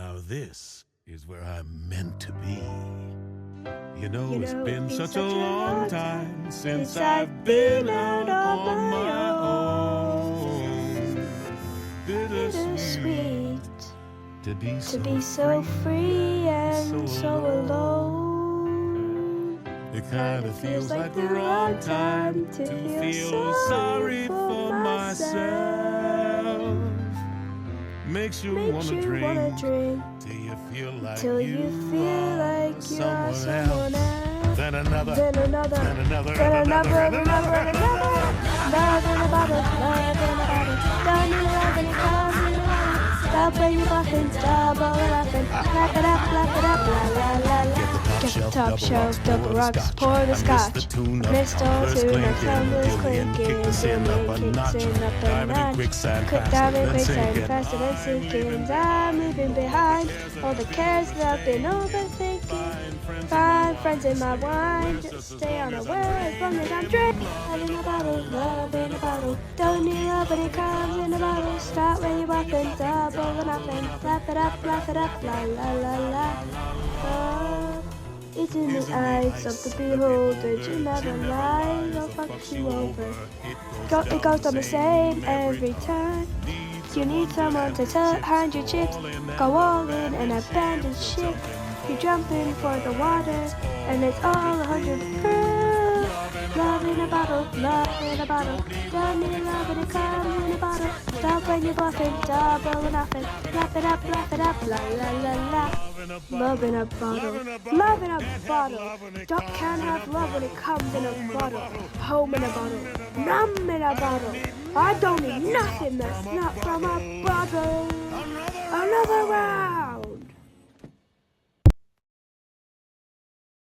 Now this is where I'm meant to be. You know, it's been such a long time since I've been out on my own. Bittersweet to be so free and so alone. It kind of feels like the wrong time to feel sorry for myself. Makes you wanna drink till you feel like you are someone else. Then another. Love in a bottle. Don't need love and it comes in a bottle. Stop when you're buffing, stop all laughing. Laugh it up, la la la. Get the top shelf, double rocks, pour the scotch. Mist all tune, our tumblers clinking. Kicks in up a notch. Quick down in quicksand, faster than sinking. I'm leaving behind all the cares that I've been overthinking. Find friends in my wine, just stay unaware as long as I'm drinking. Love in a bottle, don't need love when it comes in a bottle. Start when you're buffing, double or nothing. Laugh it up, la la la. It's in the eyes of the beholder, you never lie, they'll fuck you over. It goes on the same every time. You need someone to hand your chips, go all in and abandon ship. You jump in for the water, and it's all 100 proof. Love in a bottle, don't need love when it comes in a bottle. Stop when you're buffing, double or nothing. Laugh it up, la la la. Love in a bottle, can't have love when it comes in a bottle. Home in a bottle, numb in a bottle. I don't need nothing that's not from a bottle. Another round.